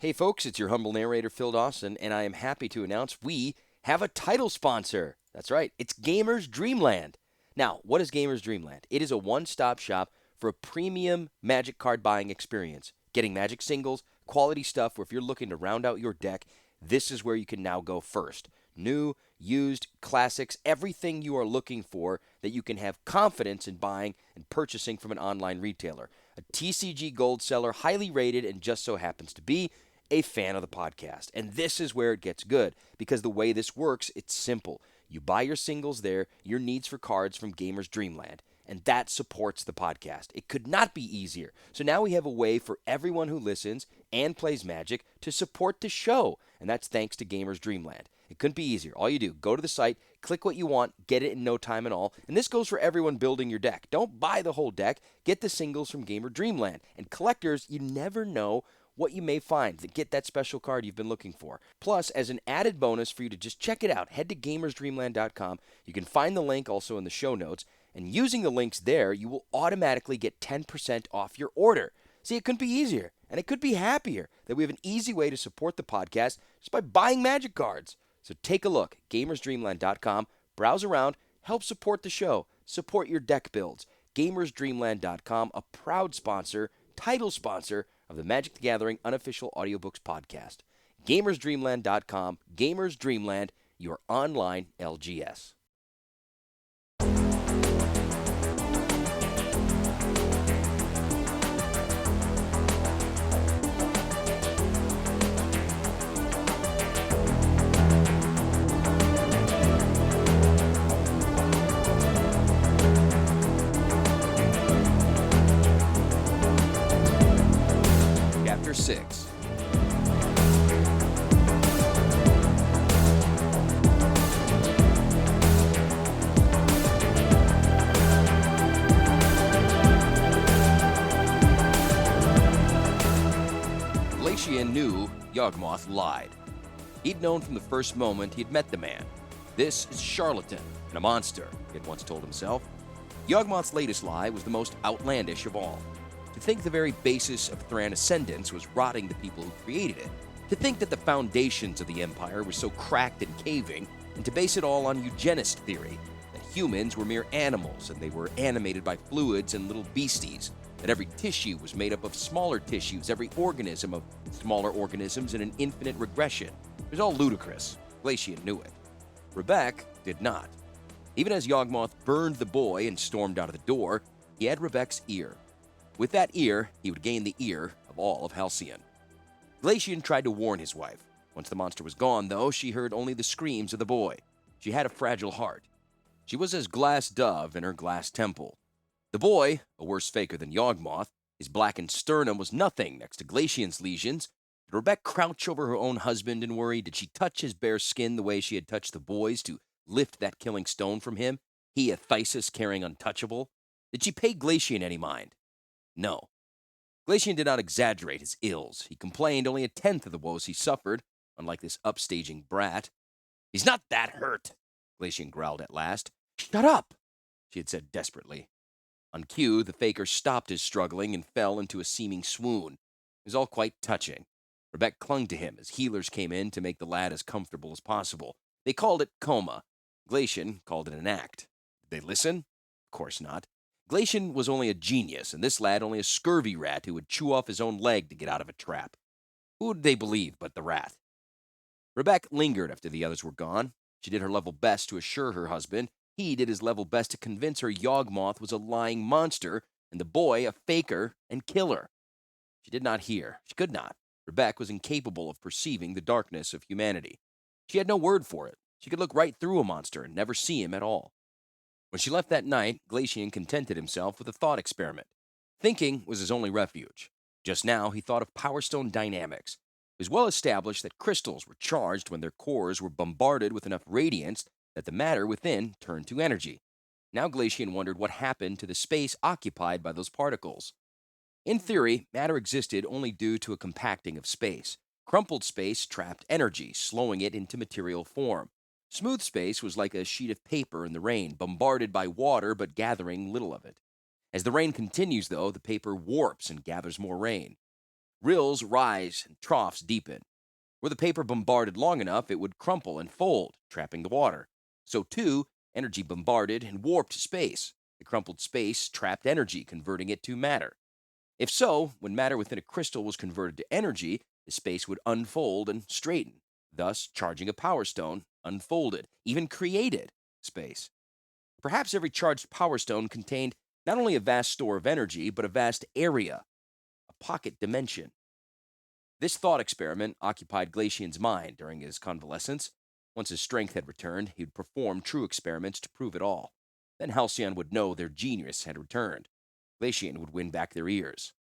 Hey folks, it's your humble narrator Phil Dawson, and I am happy to announce we have a title sponsor. That's right, it's Gamers Dreamland. Now, what is Gamers Dreamland? It is a one-stop shop for a premium Magic card buying experience. Getting Magic singles, quality stuff, where if you're looking to round out your deck, this is where you can now go first. New, used, classics, everything you are looking for that you can have confidence in buying and purchasing from an online retailer. A TCG Gold seller, highly rated, and just so happens to be a fan of the podcast. And this is where it gets good because the way this works, it's simple. You buy your singles there, your needs for cards from Gamers Dreamland, and that supports the podcast. It could not be easier. So now we have a way for everyone who listens and plays Magic to support the show, and that's thanks to Gamers Dreamland. It couldn't be easier. All you do, go to the site, click what you want, get it in no time at all. And this goes for everyone building your deck. Don't buy the whole deck. Get the singles from Gamer Dreamland. And collectors, you never know what you may find to get that special card you've been looking for. Plus, as an added bonus for you to just check it out, head to gamersdreamland.com. You can find the link also in the show notes. And using the links there, you will automatically get 10% off your order. See, it couldn't be easier. And it could be happier that we have an easy way to support the podcast just by buying Magic cards. So take a look, gamersdreamland.com, browse around, help support the show, support your deck builds. Gamersdreamland.com, a proud sponsor, title sponsor of the Magic the Gathering unofficial audiobooks podcast. Gamersdreamland.com, Gamers Dreamland, your online LGS. Chapter 6. Glacian knew Yawgmoth lied. He'd known from the first moment he'd met the man. This is a charlatan and a monster, he had once told himself. Yawgmoth's latest lie was the most outlandish of all. To think the very basis of Thran ascendance was rotting the people who created it. To think that the foundations of the Empire were so cracked and caving, and to base it all on eugenist theory, that humans were mere animals and they were animated by fluids and little beasties, that every tissue was made up of smaller tissues, every organism of smaller organisms in an infinite regression. It was all ludicrous. Glacian knew it. Rebecca did not. Even as Yawgmoth burned the boy and stormed out of the door, he had Rebecca's ear. With that ear, he would gain the ear of all of Halcyon. Glacian tried to warn his wife. Once the monster was gone, though, she heard only the screams of the boy. She had a fragile heart. She was as glass dove in her glass temple. The boy, a worse faker than Yawgmoth, his blackened sternum was nothing next to Glacian's lesions. Did Rebecca crouch over her own husband and worry? Did she touch his bare skin the way she had touched the boy's to lift that killing stone from him? He, a Thesis carrying untouchable? Did she pay Glacian any mind? No. Glacian did not exaggerate his ills. He complained only a tenth of the woes he suffered, unlike this upstaging brat. He's not that hurt, Glacian growled at last. Shut up, she had said desperately. On cue, the faker stopped his struggling and fell into a seeming swoon. It was all quite touching. Rebecca clung to him as healers came in to make the lad as comfortable as possible. They called it coma. Glacian called it an act. Did they listen? Of course not. Glacian was only a genius, and this lad only a scurvy rat who would chew off his own leg to get out of a trap. Who would they believe but the rat? Rebecca lingered after the others were gone. She did her level best to assure her husband. He did his level best to convince her Yawgmoth was a lying monster, and the boy a faker and killer. She did not hear. She could not. Rebecca was incapable of perceiving the darkness of humanity. She had no word for it. She could look right through a monster and never see him at all. When she left that night, Glacian contented himself with a thought experiment. Thinking was his only refuge. Just now, he thought of Power Stone dynamics. It was well established that crystals were charged when their cores were bombarded with enough radiance that the matter within turned to energy. Now Glacian wondered what happened to the space occupied by those particles. In theory, matter existed only due to a compacting of space. Crumpled space trapped energy, slowing it into material form. Smooth space was like a sheet of paper in the rain, bombarded by water but gathering little of it. As the rain continues, though, the paper warps and gathers more rain. Rills rise and troughs deepen. Were the paper bombarded long enough, it would crumple and fold, trapping the water. So, too, energy bombarded and warped space. The crumpled space trapped energy, converting it to matter. If so, when matter within a crystal was converted to energy, the space would unfold and straighten, thus charging a power stone, unfolded, even created space. Perhaps every charged power stone contained not only a vast store of energy, but a vast area, a pocket dimension. This thought experiment occupied Glacian's mind during his convalescence. Once his strength had returned, he would perform true experiments to prove it all. Then Halcyon would know their genius had returned. Glacian would win back their ears.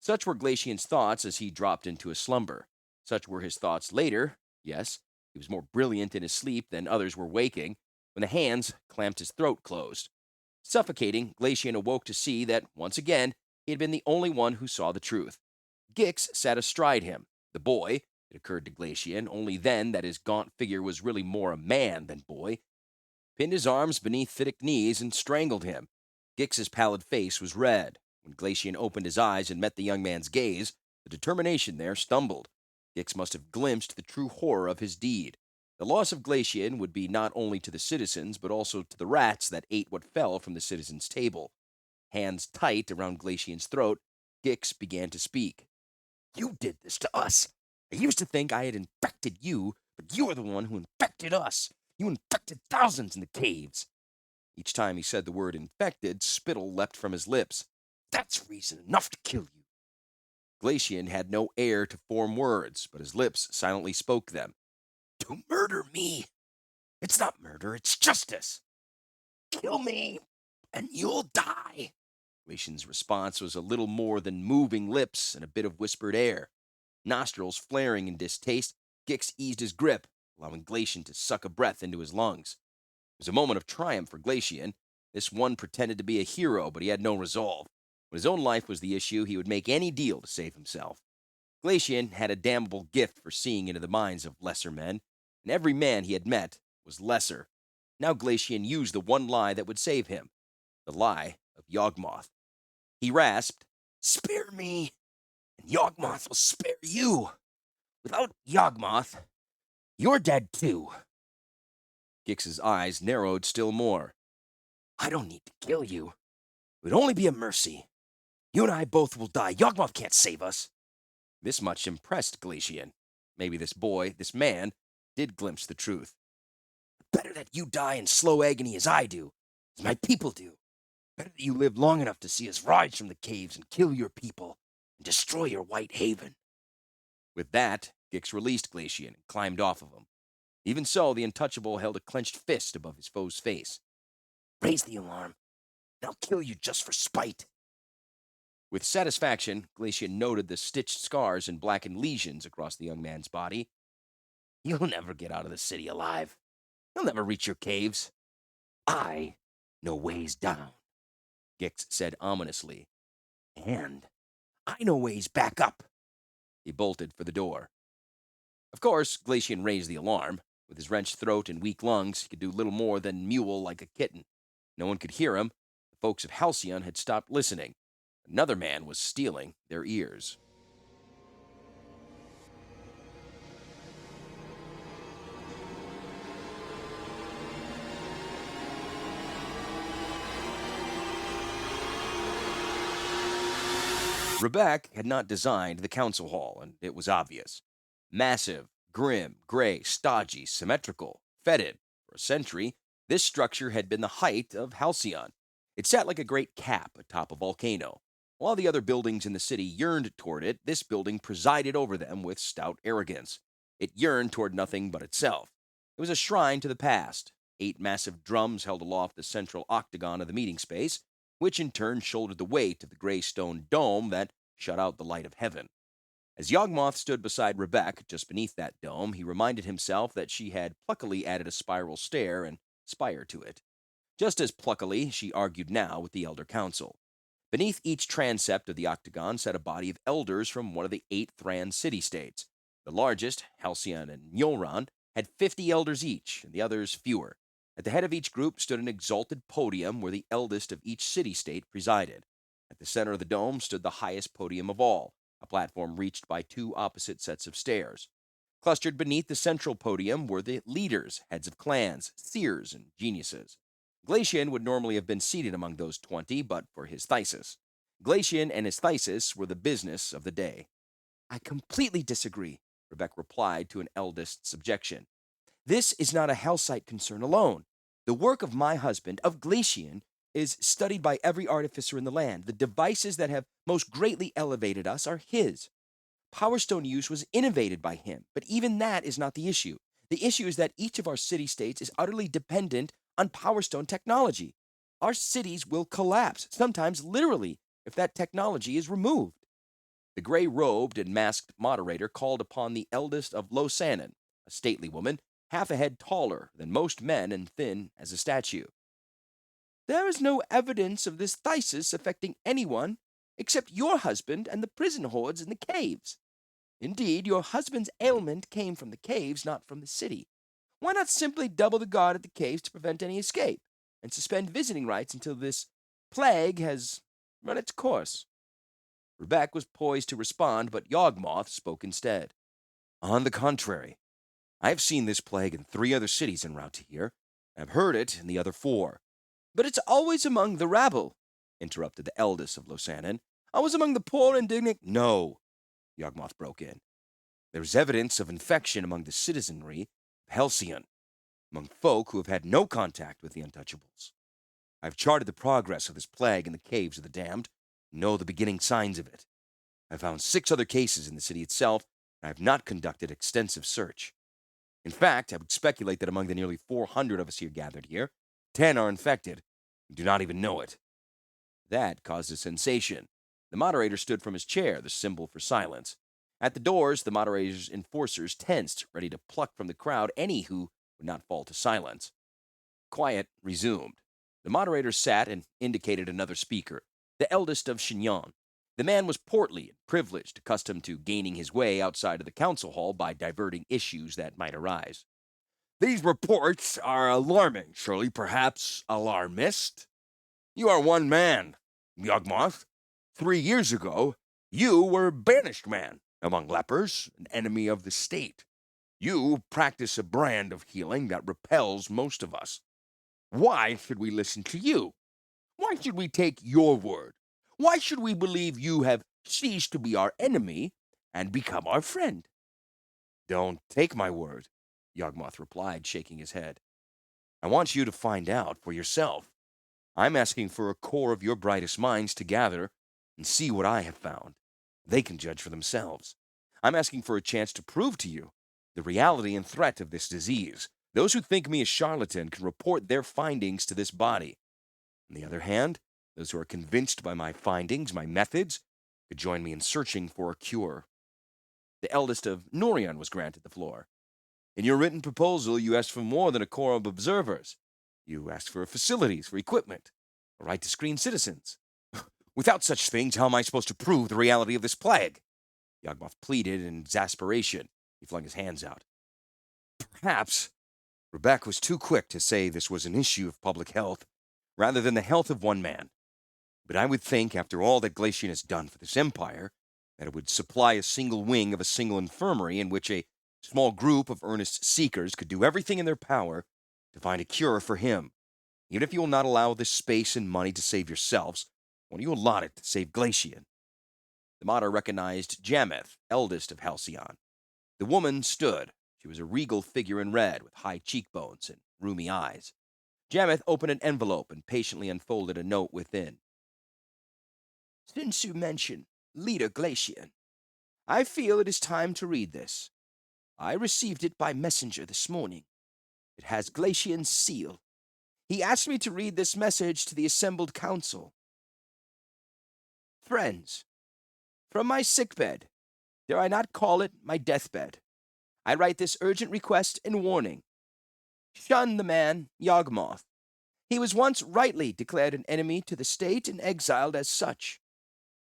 Such were Glacian's thoughts as he dropped into a slumber. Such were his thoughts later. Yes, he was more brilliant in his sleep than others were waking, when the hands clamped his throat closed. Suffocating, Glacian awoke to see that, once again, he had been the only one who saw the truth. Gix sat astride him. The boy, it occurred to Glacian only then that his gaunt figure was really more a man than boy, pinned his arms beneath thick knees and strangled him. Gix's pallid face was red. When Glacian opened his eyes and met the young man's gaze, the determination there stumbled. Gix must have glimpsed the true horror of his deed. The loss of Glacian would be not only to the citizens, but also to the rats that ate what fell from the citizens' table. Hands tight around Glacian's throat, Gix began to speak. You did this to us. I used to think I had infected you, but you are the one who infected us. You infected thousands in the caves. Each time he said the word infected, spittle leapt from his lips. That's reason enough to kill you. Glacian had no air to form words, but his lips silently spoke them. To murder me. It's not murder, it's justice. Kill me, and you'll die. Glacian's response was a little more than moving lips and a bit of whispered air. Nostrils flaring in distaste, Gix eased his grip, allowing Glacian to suck a breath into his lungs. It was a moment of triumph for Glacian. This one pretended to be a hero, but he had no resolve. When his own life was the issue, he would make any deal to save himself. Glacian had a damnable gift for seeing into the minds of lesser men, and every man he had met was lesser. Now Glacian used the one lie that would save him, the lie of Yawgmoth. He rasped, Spare me, and Yawgmoth will spare you. Without Yawgmoth, you're dead too. Gix's eyes narrowed still more. I don't need to kill you. It would only be a mercy. You and I both will die. Yawgmoth can't save us. This much impressed Glacian. Maybe this boy, this man, did glimpse the truth. Better that you die in slow agony as I do, as my people do. Better that you live long enough to see us rise from the caves and kill your people and destroy your white haven. With that, Gix released Glacian and climbed off of him. Even so, the untouchable held a clenched fist above his foe's face. Raise the alarm, and I'll kill you just for spite. With satisfaction, Glacian noted the stitched scars and blackened lesions across the young man's body. You'll never get out of the city alive. You'll never reach your caves. I know ways down, Gix said ominously. And I know ways back up. He bolted for the door. Of course, Glacian raised the alarm. With his wrenched throat and weak lungs, he could do little more than mewl like a kitten. No one could hear him. The folks of Halcyon had stopped listening. Another man was stealing their ears. Rebecca had not designed the council hall, and it was obvious. Massive, grim, gray, stodgy, symmetrical, fetid. For a century, this structure had been the height of Halcyon. It sat like a great cap atop a volcano. While the other buildings in the city yearned toward it, this building presided over them with stout arrogance. It yearned toward nothing but itself. It was a shrine to the past. 8 massive drums held aloft the central octagon of the meeting space, which in turn shouldered the weight of the gray stone dome that shut out the light of heaven. As Yawgmoth stood beside Rebecca just beneath that dome, he reminded himself that she had pluckily added a spiral stair and spire to it. Just as pluckily, she argued now with the Elder Council. Beneath each transept of the octagon sat a body of elders from one of the 8 Thran city-states. The largest, Halcyon and Nyoran, had 50 elders each, and the others fewer. At the head of each group stood an exalted podium where the eldest of each city-state presided. At the center of the dome stood the highest podium of all, a platform reached by two opposite sets of stairs. Clustered beneath the central podium were the leaders, heads of clans, seers, and geniuses. Glacian would normally have been seated among those 20, but for his thesis. Glacian and his thesis were the business of the day. I completely disagree, Rebecca replied to an eldest's objection. This is not a Hellsite concern alone. The work of my husband, of Glacian, is studied by every artificer in the land. The devices that have most greatly elevated us are his. Power Stone use was innovated by him, but even that is not the issue. The issue is that each of our city-states is utterly dependent on Power Stone technology. Our cities will collapse, sometimes literally, if that technology is removed. The gray-robed and masked moderator called upon the eldest of Losanon, a stately woman, half a head taller than most men and thin as a statue. There is no evidence of this thesis affecting anyone except your husband and the prison hordes in the caves. Indeed, your husband's ailment came from the caves, not from the city. Why not simply double the guard at the caves to prevent any escape, and suspend visiting rights until this plague has run its course? Rebecca was poised to respond, but Yawgmoth spoke instead. On the contrary, I have seen this plague in 3 other cities en route to here, and have heard it in the other 4. But it's always among the rabble, interrupted the eldest of Losanon. Always among the poor indignant. No, Yawgmoth broke in. There is evidence of infection among the citizenry of Halcyon, among folk who have had no contact with the untouchables. I have charted the progress of this plague in the caves of the damned, and know the beginning signs of it. I have found 6 other cases in the city itself, and I have not conducted extensive search. In fact, I would speculate that among the nearly 400 of us here gathered here, 10 are infected, and do not even know it. That caused a sensation. The moderator stood from his chair, the symbol for silence. At the doors, the moderator's enforcers tensed, ready to pluck from the crowd any who would not fall to silence. Quiet resumed. The moderator sat and indicated another speaker, the eldest of Chignon. The man was portly and privileged, accustomed to gaining his way outside of the council hall by diverting issues that might arise. These reports are alarming, surely perhaps alarmist? You are one man, Yawgmoth. 3 years ago, you were banished man among lepers, an enemy of the state. You practice a brand of healing that repels most of us. Why should we listen to you? Why should we take your word? Why should we believe you have ceased to be our enemy and become our friend? Don't take my word, Yawgmoth replied, shaking his head. I want you to find out for yourself. I'm asking for a core of your brightest minds to gather and see what I have found. They can judge for themselves. I'm asking for a chance to prove to you the reality and threat of this disease. Those who think me a charlatan can report their findings to this body. On the other hand, those who are convinced by my findings, my methods, could join me in searching for a cure. The eldest of Norion was granted the floor. In your written proposal, you asked for more than a core of observers. You asked for facilities, for equipment, a right to screen citizens. Without such things, how am I supposed to prove the reality of this plague? Yawgmoth pleaded in exasperation. He flung his hands out. Perhaps Rebecca was too quick to say this was an issue of public health, rather than the health of one man. But I would think, after all that Glacian has done for this empire, that it would supply a single wing of a single infirmary in which a small group of earnest seekers could do everything in their power to find a cure for him. Even if you will not allow this space and money to save yourselves, why do you allot it to save Glacian? The Mater recognized Jameth, eldest of Halcyon. The woman stood. She was a regal figure in red, with high cheekbones and rheumy eyes. Jameth opened an envelope and patiently unfolded a note within. Since you mention Leader Glacian, I feel it is time to read this. I received it by messenger this morning. It has Glacian's seal. He asked me to read this message to the assembled council. Friends, from my sickbed, dare I not call it my deathbed, I write this urgent request and warning. Shun the man, Yawgmoth. He was once rightly declared an enemy to the state and exiled as such.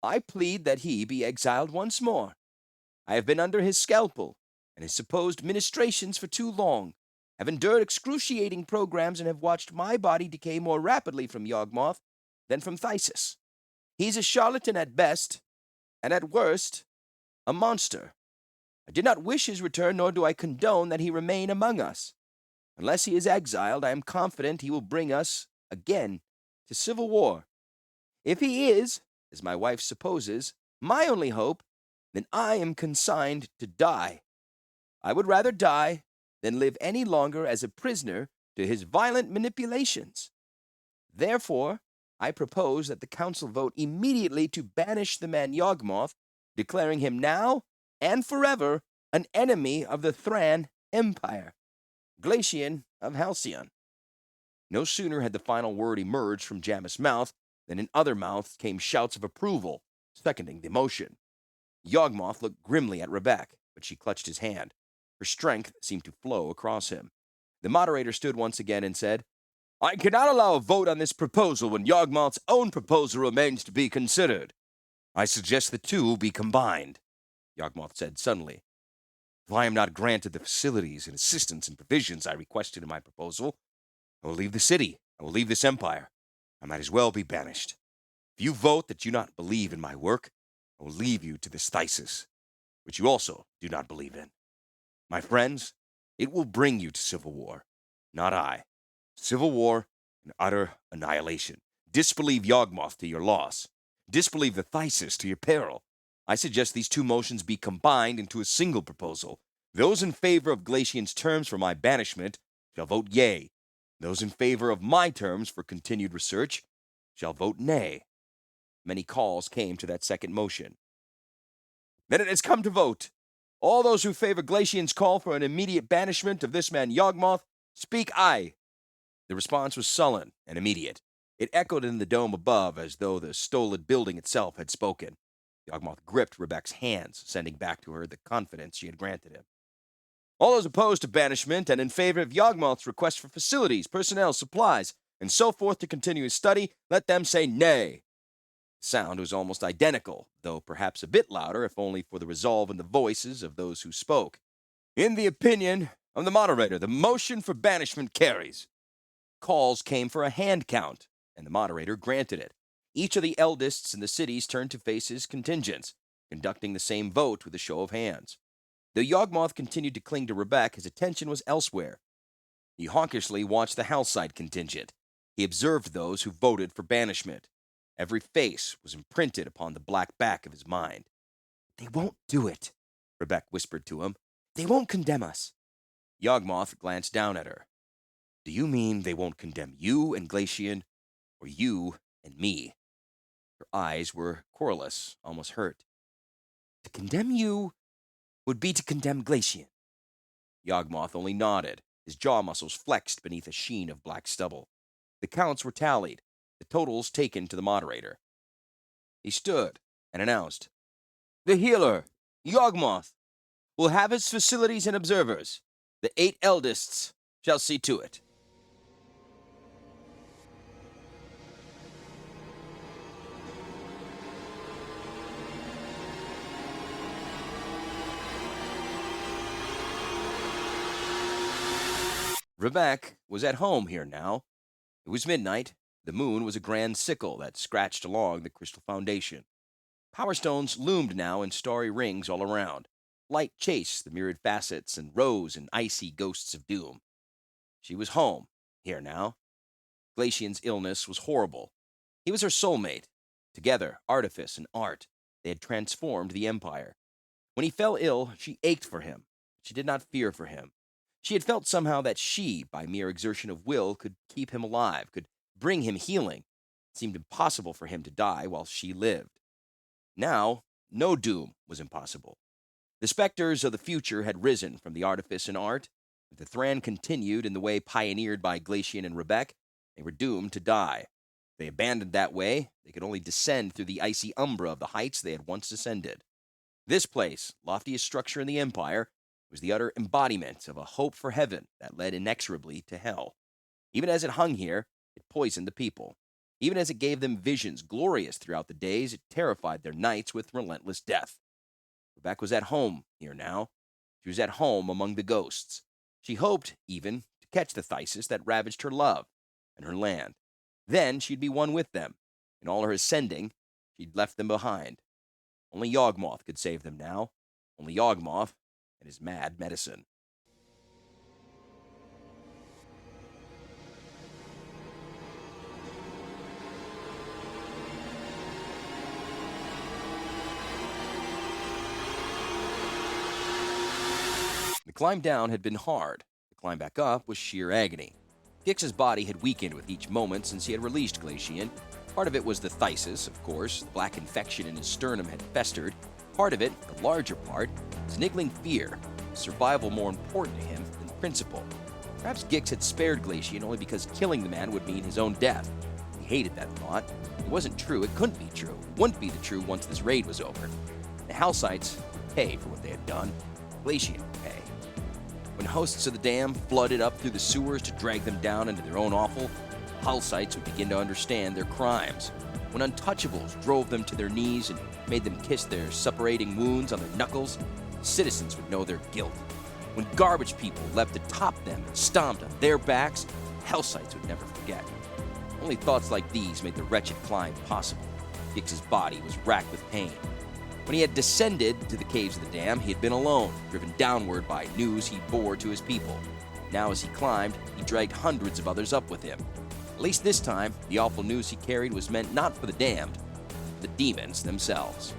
I plead that he be exiled once more. I have been under his scalpel and his supposed ministrations for too long, have endured excruciating programs, and have watched my body decay more rapidly from Yawgmoth than from Thysis. He's a charlatan at best, and at worst, a monster. I did not wish his return, nor do I condone that he remain among us. Unless he is exiled, I am confident he will bring us, again, to civil war. If he is, as my wife supposes, my only hope, then I am consigned to die. I would rather die than live any longer as a prisoner to his violent manipulations. Therefore, I propose that the council vote immediately to banish the man Yawgmoth, declaring him now and forever an enemy of the Thran Empire, Glacian of Halcyon. No sooner had the final word emerged from Jamis' mouth than in other mouths came shouts of approval, seconding the motion. Yawgmoth looked grimly at Rebecca, but she clutched his hand. Her strength seemed to flow across him. The moderator stood once again and said, I cannot allow a vote on this proposal when Yawgmoth's own proposal remains to be considered. I suggest the two be combined, Yawgmoth said suddenly. If I am not granted the facilities and assistance and provisions I requested in my proposal, I will leave the city. I will leave this empire. I might as well be banished. If you vote that you not believe in my work, I will leave you to this Thysis, which you also do not believe in. My friends, it will bring you to civil war, not I. Civil war and utter annihilation. Disbelieve Yawgmoth to your loss. Disbelieve the Thysis to your peril. I suggest these two motions be combined into a single proposal. Those in favor of Glacian's terms for my banishment shall vote yea. Those in favor of my terms for continued research shall vote nay. Many calls came to that second motion. Then it has come to vote. All those who favor Glacian's call for an immediate banishment of this man Yawgmoth, speak aye. The response was sullen and immediate. It echoed in the dome above as though the stolid building itself had spoken. Yawgmoth gripped Rebecca's hands, sending back to her the confidence she had granted him. All those opposed to banishment and in favor of Yawgmoth's request for facilities, personnel, supplies, and so forth to continue his study, let them say nay. The sound was almost identical, though perhaps a bit louder, if only for the resolve in the voices of those who spoke. In the opinion of the moderator, the motion for banishment carries. Calls came for a hand count, and the moderator granted it. Each of the eldest in the cities turned to face his contingents, conducting the same vote with a show of hands. Though Yawgmoth continued to cling to Rebecca, his attention was elsewhere. He hawkishly watched the Halcyon contingent. He observed those who voted for banishment. Every face was imprinted upon the black back of his mind. They won't do it, Rebecca whispered to him. They won't condemn us. Yawgmoth glanced down at her. Do you mean they won't condemn you and Glacian, or you and me? Her eyes were querulous, almost hurt. To condemn you would be to condemn Glacian. Yawgmoth only nodded, his jaw muscles flexed beneath a sheen of black stubble. The counts were tallied, the totals taken to the moderator. He stood and announced, The healer, Yawgmoth, will have his facilities and observers. The 8 eldests shall see to it. Rebecca was at home here now. It was midnight. The moon was a grand sickle that scratched along the crystal foundation. Power stones loomed now in starry rings all around. Light chased the mirrored facets and rose in icy ghosts of doom. She was home, here now. Glacian's illness was horrible. He was her soulmate. Together, artifice and art, they had transformed the empire. When he fell ill, she ached for him. She did not fear for him. She had felt somehow that she, by mere exertion of will, could keep him alive, could bring him healing. It seemed impossible for him to die while she lived. Now, no doom was impossible. The specters of the future had risen from the artifice and art. If the Thran continued in the way pioneered by Glacian and Rebecca, they were doomed to die. If they abandoned that way, they could only descend through the icy umbra of the heights they had once ascended. This place, loftiest structure in the empire, was the utter embodiment of a hope for heaven that led inexorably to hell. Even as it hung here, it poisoned the people. Even as it gave them visions glorious throughout the days, it terrified their nights with relentless death. Rebecca was at home here now. She was at home among the ghosts. She hoped, even, to catch the Thysis that ravaged her love and her land. Then she'd be one with them. In all her ascending, she'd left them behind. Only Yawgmoth could save them now. only Yawgmoth and his mad medicine. The climb down had been hard. The climb back up was sheer agony. Gix's body had weakened with each moment since he had released Glacian. Part of it was the phthisis, of course. The black infection in his sternum had festered. Part of it, the larger part, was niggling fear. Survival more important to him than principle. Perhaps Gix had spared Glacian only because killing the man would mean his own death. He hated that thought. It wasn't true. It couldn't be true. It wouldn't be the true once this raid was over. The Halcytes would pay for what they had done. Glacian would pay. When hosts of the dam flooded up through the sewers to drag them down into their own offal, Halcytes would begin to understand their crimes. When untouchables drove them to their knees and made them kiss their suppurating wounds on their knuckles, citizens would know their guilt. When garbage people leapt atop them and stomped on their backs, Halcytes would never forget. Only thoughts like these made the wretched climb possible. Gix's body was racked with pain. When he had descended to the caves of the dam, he had been alone, driven downward by news he bore to his people. Now as he climbed, he dragged hundreds of others up with him. At least this time, the awful news he carried was meant not for the damned, but the demons themselves.